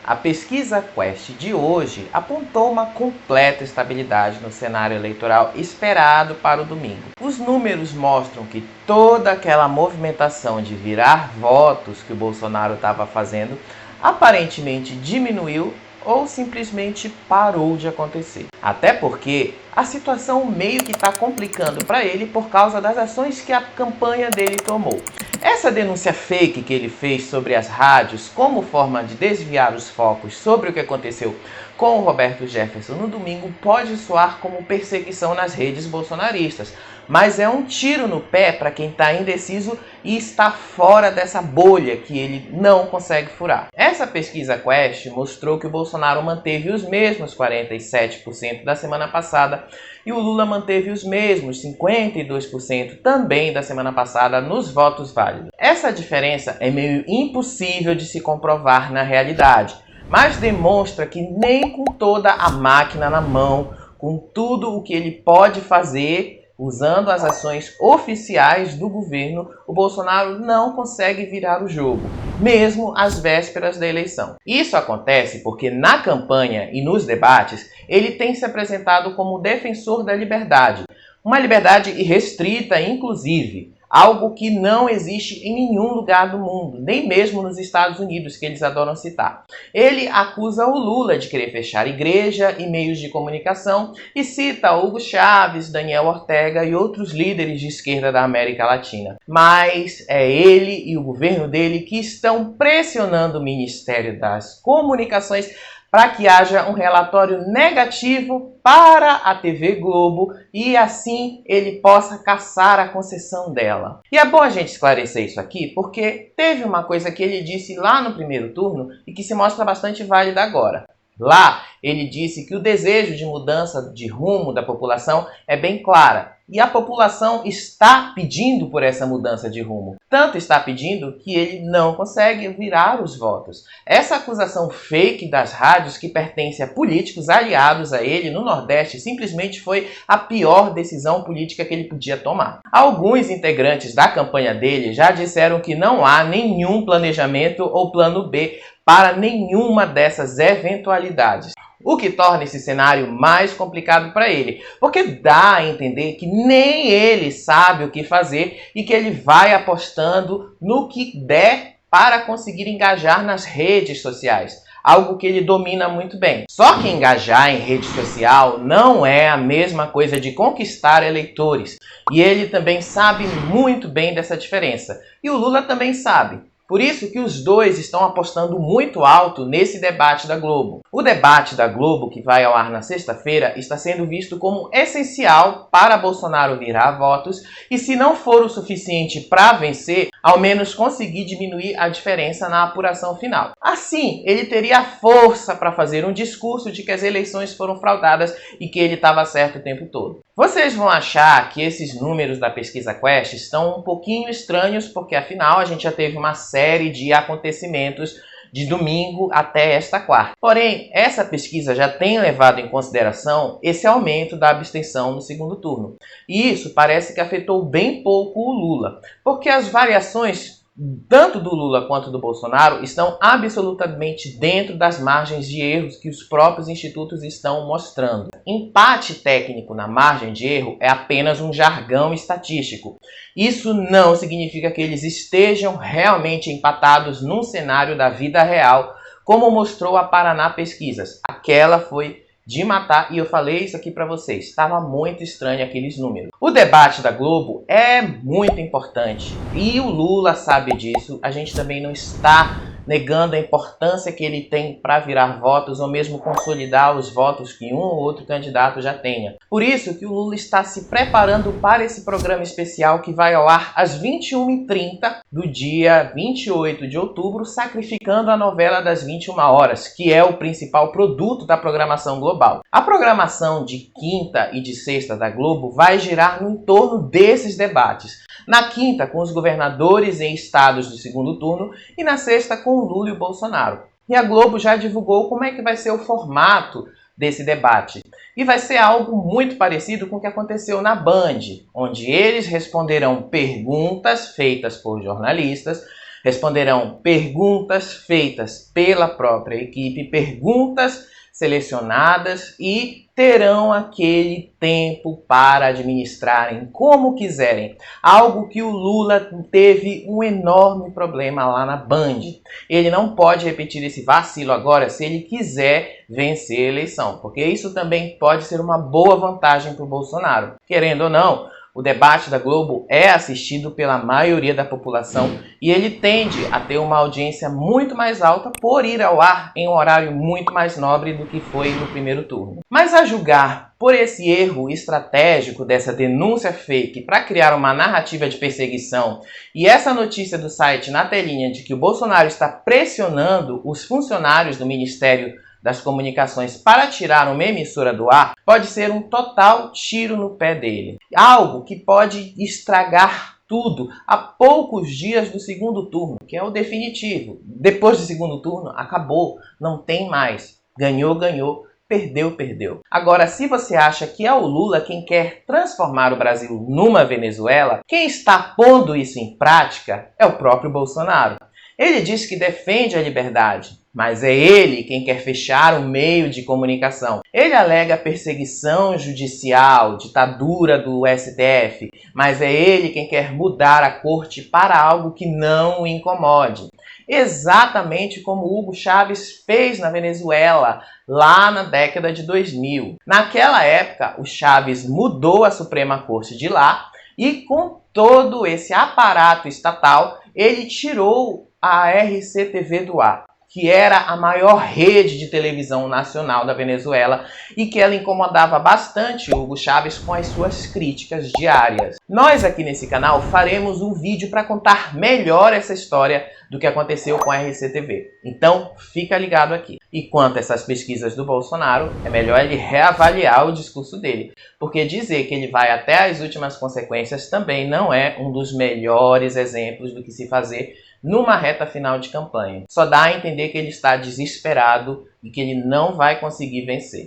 A pesquisa Quest de hoje apontou uma completa estabilidade no cenário eleitoral esperado para o domingo. Os números mostram que toda aquela movimentação de virar votos que o Bolsonaro estava fazendo aparentemente diminuiu ou simplesmente parou de acontecer. Até porque a situação meio que está complicando para ele por causa das ações que a campanha dele tomou. Essa denúncia fake que ele fez sobre as rádios como forma de desviar os focos sobre o que aconteceu com o Roberto Jefferson no domingo pode soar como perseguição nas redes bolsonaristas, mas é um tiro no pé para quem está indeciso e está fora dessa bolha que ele não consegue furar. Essa pesquisa Quest mostrou que o Bolsonaro manteve os mesmos 47% da semana passada e o Lula manteve os mesmos 52% também da semana passada nos votos válidos. Essa diferença é meio impossível de se comprovar na realidade, mas demonstra que nem com toda a máquina na mão, com tudo o que ele pode fazer, usando as ações oficiais do governo, o Bolsonaro não consegue virar o jogo, mesmo às vésperas da eleição. Isso acontece porque na campanha e nos debates, ele tem se apresentado como defensor da liberdade, uma liberdade irrestrita, inclusive, algo que não existe em nenhum lugar do mundo, nem mesmo nos Estados Unidos, que eles adoram citar. Ele acusa o Lula de querer fechar igreja e meios de comunicação e cita Hugo Chávez, Daniel Ortega e outros líderes de esquerda da América Latina. Mas é ele e o governo dele que estão pressionando o Ministério das Comunicações para que haja um relatório negativo para a TV Globo e assim ele possa caçar a concessão dela. E é bom a gente esclarecer isso aqui porque teve uma coisa que ele disse lá no primeiro turno e que se mostra bastante válida agora. Lá, ele disse que o desejo de mudança de rumo da população é bem clara. E a população está pedindo por essa mudança de rumo. Tanto está pedindo que ele não consegue virar os votos. Essa acusação fake das rádios que pertence a políticos aliados a ele no Nordeste simplesmente foi a pior decisão política que ele podia tomar. Alguns integrantes da campanha dele já disseram que não há nenhum planejamento ou plano B para nenhuma dessas eventualidades. O que torna esse cenário mais complicado para ele, porque dá a entender que nem ele sabe o que fazer e que ele vai apostando no que der para conseguir engajar nas redes sociais, algo que ele domina muito bem. Só que engajar em rede social não é a mesma coisa de conquistar eleitores, e ele também sabe muito bem dessa diferença, e o Lula também sabe. Por isso que os dois estão apostando muito alto nesse debate da Globo. O debate da Globo, que vai ao ar na sexta-feira, está sendo visto como essencial para Bolsonaro virar votos e, se não for o suficiente para vencer, ao menos conseguir diminuir a diferença na apuração final. Assim, ele teria força para fazer um discurso de que as eleições foram fraudadas e que ele estava certo o tempo todo. Vocês vão achar que esses números da pesquisa Quest estão um pouquinho estranhos, porque afinal a gente já teve uma série de acontecimentos de domingo até esta quarta. Porém, essa pesquisa já tem levado em consideração esse aumento da abstenção no segundo turno. E isso parece que afetou bem pouco o Lula, porque as variações tanto do Lula quanto do Bolsonaro estão absolutamente dentro das margens de erros que os próprios institutos estão mostrando. Empate técnico na margem de erro é apenas um jargão estatístico. Isso não significa que eles estejam realmente empatados num cenário da vida real, como mostrou a Paraná Pesquisas. Aquela foi de matar, e eu falei isso aqui para vocês, estava muito estranho aqueles números. O debate da Globo é muito importante e o Lula sabe disso. A gente também não está negando a importância que ele tem para virar votos ou mesmo consolidar os votos que um ou outro candidato já tenha. Por isso que o Lula está se preparando para esse programa especial que vai ao ar às 21h30 do dia 28 de outubro, sacrificando a novela das 21 horas, que é o principal produto da programação global. A programação de quinta e de sexta da Globo vai girar no entorno desses debates. Na quinta, com os governadores em estados do segundo turno, e na sexta, com o Lula e o Bolsonaro. E a Globo já divulgou como é que vai ser o formato desse debate. E vai ser algo muito parecido com o que aconteceu na Band, onde eles responderão perguntas feitas por jornalistas, Responderão perguntas feitas pela própria equipe, perguntas selecionadas e terão aquele tempo para administrarem como quiserem. Algo que o Lula teve um enorme problema lá na Band. Ele não pode repetir esse vacilo agora se ele quiser vencer a eleição, porque isso também pode ser uma boa vantagem para o Bolsonaro. Querendo ou não, o debate da Globo é assistido pela maioria da população e ele tende a ter uma audiência muito mais alta por ir ao ar em um horário muito mais nobre do que foi no primeiro turno. Mas a julgar por esse erro estratégico dessa denúncia fake para criar uma narrativa de perseguição e essa notícia do site na telinha de que o Bolsonaro está pressionando os funcionários do Ministério das Comunicações para tirar uma emissora do ar, pode ser um total tiro no pé dele. Algo que pode estragar tudo a poucos dias do segundo turno, que é o definitivo. Depois do segundo turno, acabou, não tem mais. Ganhou, ganhou. Perdeu, perdeu. Agora, se você acha que é o Lula quem quer transformar o Brasil numa Venezuela, quem está pondo isso em prática é o próprio Bolsonaro. Ele diz que defende a liberdade, mas é ele quem quer fechar o meio de comunicação. Ele alega perseguição judicial, ditadura do STF, mas é ele quem quer mudar a corte para algo que não o incomode. Exatamente como Hugo Chávez fez na Venezuela, lá na década de 2000. Naquela época, o Chávez mudou a Suprema Corte de lá e com todo esse aparato estatal, ele tirou a RCTV do ar, que era a maior rede de televisão nacional da Venezuela e que ela incomodava bastante Hugo Chávez com as suas críticas diárias. Nós aqui nesse canal faremos um vídeo para contar melhor essa história do que aconteceu com a RCTV. Então, fica ligado aqui. E quanto a essas pesquisas do Bolsonaro, é melhor ele reavaliar o discurso dele, porque dizer que ele vai até as últimas consequências também não é um dos melhores exemplos do que se fazer numa reta final de campanha. Só dá a entender que ele está desesperado e que ele não vai conseguir vencer.